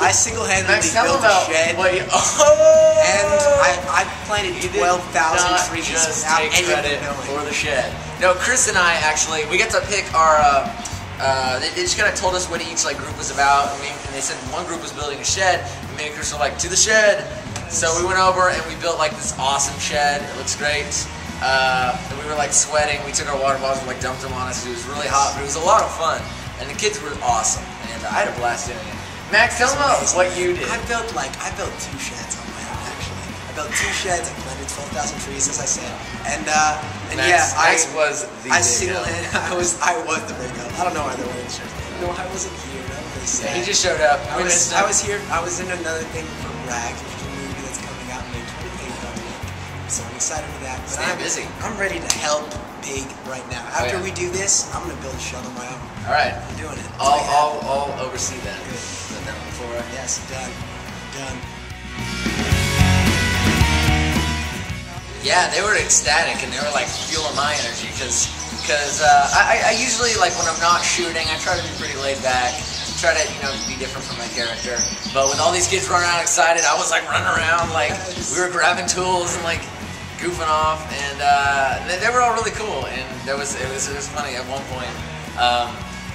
I single-handedly Max, tell built them a about shed, what you, and I planted you 12,000 trees just without take any of credit them knowing. for the shed. No, Chris and I actually, we get to pick our, they just kind of told us what each group was about, and they said one group was building a shed, and me and Chris were like, to the shed! So we went over and we built this awesome shed. It looks great. And we were sweating. We took our water bottles and dumped them on us. It was really hot, but it was a lot of fun. And the kids were awesome, and I had a blast doing it. Max, tell them about what you did. I built 2 sheds on my own, actually. I built 2 sheds. I planted 12,000 trees, as I said, and Max, yeah, Max was the I single-handed. I was the big help. I don't know why they're wearing shirts. No, I wasn't here. That was sad. He just showed up. I was here. I was in another thing for Rags, which is a movie that's coming out May 28th on week. So I'm excited for that. But I'm busy. I'm ready to help big right now. After we do this, I'm gonna build a shed on my own. All right. I'm doing it. I'll oversee that. Good. Put that on the floor. Yes, done. Done. Yeah, they were ecstatic and they were fueling my energy because I usually when I'm not shooting, I try to be pretty laid back, try to be different from my character. But with all these kids running around excited, I was running around we were grabbing tools and goofing off, and they were all really cool. And it was funny at one point.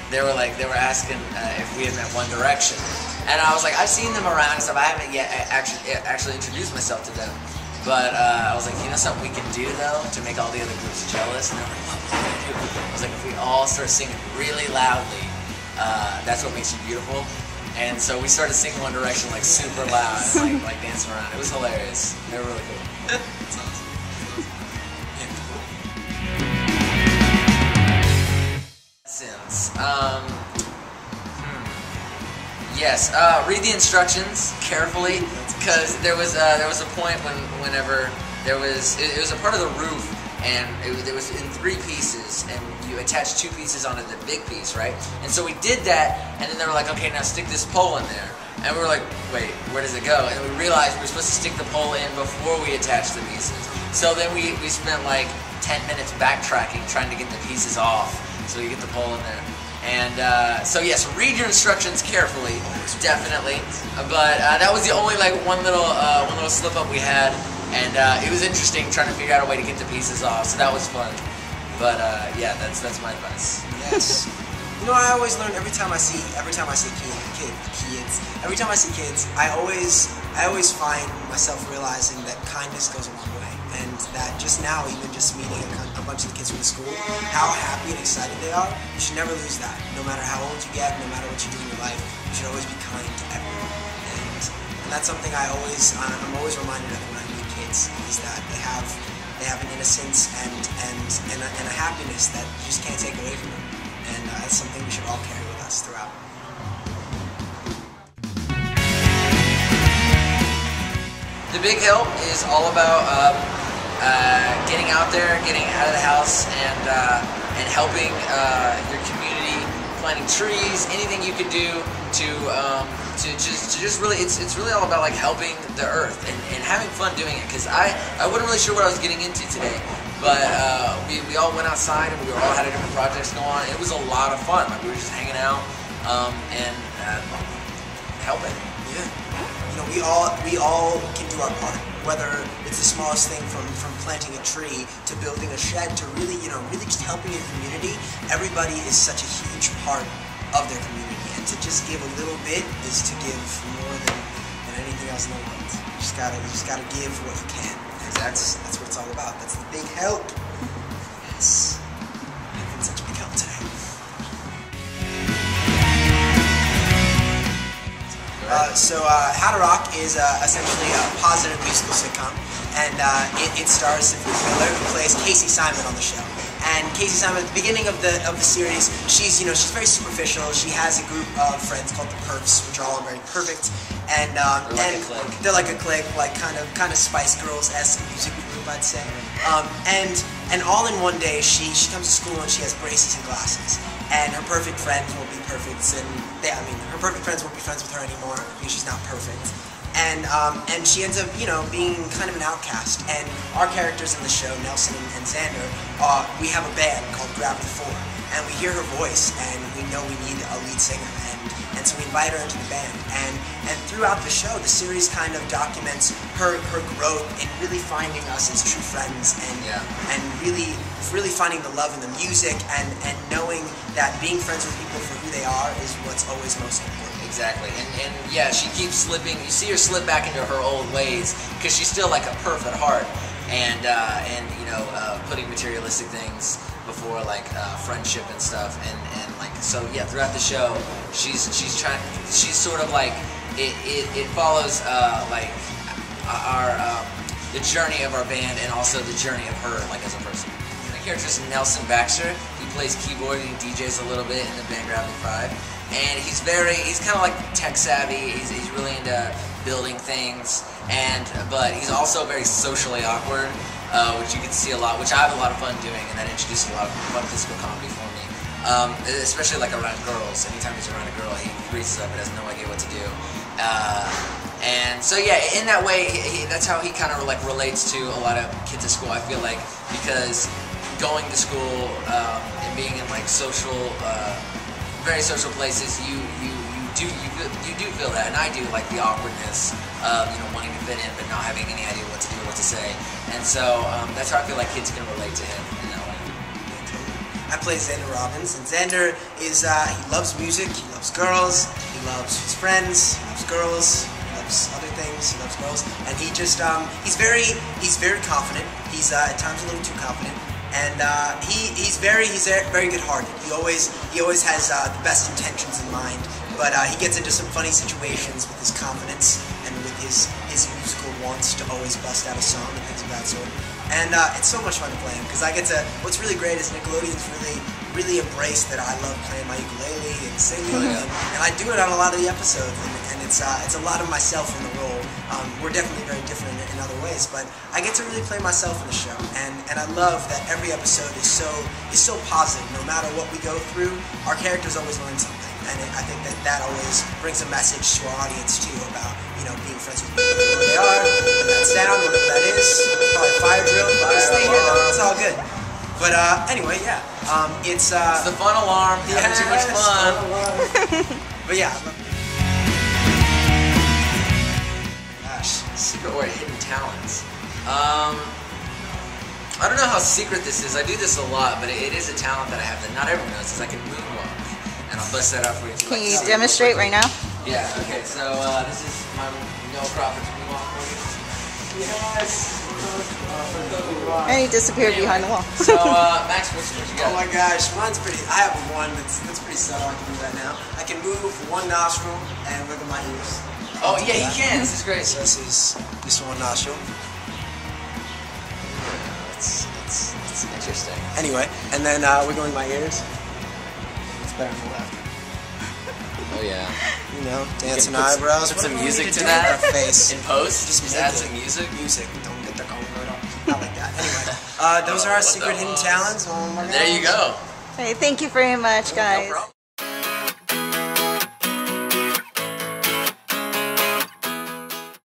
They were asking if we had met One Direction, and I was I've seen them around and stuff. I haven't yet actually introduced myself to them. But I was you know something we can do though to make all the other groups jealous? And they were what can we do? I was if we all start singing really loudly, that's what makes you beautiful. And so we started singing One Direction super loud and dancing around. It was hilarious. They were really cool. That's awesome. Yes, read the instructions carefully because there was a point whenever it was a part of the roof and it was in 3 pieces and you attached 2 pieces onto the big piece, right? And so we did that, and then they were okay, now stick this pole in there. And we were wait, where does it go? And we realized we were supposed to stick the pole in before we attached the pieces. So then we spent 10 minutes backtracking trying to get the pieces off so you get the pole in there. And so yes, read your instructions carefully, definitely. But that was the only one little slip up we had, and it was interesting trying to figure out a way to get the pieces off. So that was fun. But yeah, that's my advice. Yes. I always learn every time I see kids. I always find myself realizing that kindness goes a long way. And that just now, even just meeting a bunch of the kids from the school, how happy and excited they are, you should never lose that. No matter how old you get, no matter what you do in your life, you should always be kind to everyone. And that's something I'm always reminded of when I meet kids, is that they have an innocence and a happiness that you just can't take away from them. And that's something we should all carry with us throughout. The Big Help is all about getting out there, getting out of the house, and helping your community, planting trees, anything you can do to just really, it's really all about helping the earth and having fun doing it. Because I wasn't really sure what I was getting into today, but we all went outside and we all had different projects going on. It was a lot of fun. We were just hanging out and helping. Yeah. We all can do our part, whether it's the smallest thing from planting a tree to building a shed to really just helping your community. Everybody is such a huge part of their community, and to just give a little bit is to give more than anything else in the world. You just gotta give what you can. That's what it's all about. That's the Big Help. Yes. I've been such a big help today. How to Rock is essentially a positive musical sitcom, and it stars Sophia Miller, who plays Casey Simon on the show. And Casey Simon, at the beginning of the series, she's very superficial. She has a group of friends called the Perfs, which are all very perfect, and they're like a clique, kind of Spice Girls-esque music group, I'd say. And all in one day, she comes to school and she has braces and glasses. And her perfect friends won't be perfect, and her perfect friends won't be friends with her anymore because she's not perfect. And she ends up, being kind of an outcast. And our characters in the show, Nelson and Xander, we have a band called Gravity 4, and we hear her voice, and we know we need a lead singer, and so we invite her into the band. And throughout the show, the series kind of documents her growth in really finding us as true friends, and really finding the love in the music, and knowing that being friends with people for who they are is what's always most important. Exactly, and yeah, she keeps slipping. You see her slip back into her old ways because she's still like a perf at heart, and you know, putting materialistic things before like friendship and stuff, and like, so yeah, throughout the show, she's sort of like it follows like our the journey of our band, and also the journey of her like as a person. My character is Nelson Baxter. He plays keyboard and he DJs a little bit in the band Gravity 5. And he's kind of like tech savvy. He's really into building things, but he's also very socially awkward, which you can see a lot, which I have a lot of fun doing, and that introduced a lot of fun physical comedy for me, especially like around girls. Anytime he's around a girl, he freezes up and has no idea what to do. And so yeah, in that way, that's how he kind of like relates to a lot of kids at school. I feel like, because going to school and being in like very social places, you do feel that, and I do, like the awkwardness of, you know, wanting to fit in but not having any idea what to do or what to say, and so that's how I feel like kids can relate to him in that way. I play Xander Robbins, and Xander is he loves music, he loves girls, he loves his friends, he loves girls, he loves other things, he loves girls, and he just he's very confident. He's at times a little too confident. And he's very good-hearted. He always has the best intentions in mind. But he gets into some funny situations with his confidence and with his musical wants to always bust out a song and things of that sort. And it's so much fun to play him, because I get to. What's really great is Nickelodeon's really embraced that I love playing my ukulele and singing, and I do it on a lot of the episodes, and it's a lot of myself in the role. We're definitely very different in other ways, but I get to really play myself in the show, and I love that every episode is so positive. No matter what we go through, our characters always learn something, and I think that always brings a message to our audience too about, you know, being friends with people who they are, and that sound, whatever that is, probably fire drill, it's all good. But anyway, yeah, it's the fun alarm. Having too much fun. But yeah. Secret or hidden talents. I don't know how secret this is. I do this a lot, but it is a talent that I have that not everyone knows, is I can moonwalk. And I'll bust that out for you. Can you demonstrate right now? Yeah, okay, so this is my Crawford's moonwalk for you. Yes! And he disappeared behind the wall. So, Max, what you got? Oh my gosh, mine's pretty. I have one that's pretty subtle. I can do that now. I can move one nostril and wiggle my ears. Oh yeah, he can. This is great. So this is one nostril. That's interesting. Anyway, and then wiggling my ears. It's better on the left. Oh yeah. You know, dancing eyebrows. Put some music to that. Face. In post, just add some music. Music. Don't get the not like that. Anyway, those are our secret hidden talents. There you go. Hey, thank you very much, guys. No problem.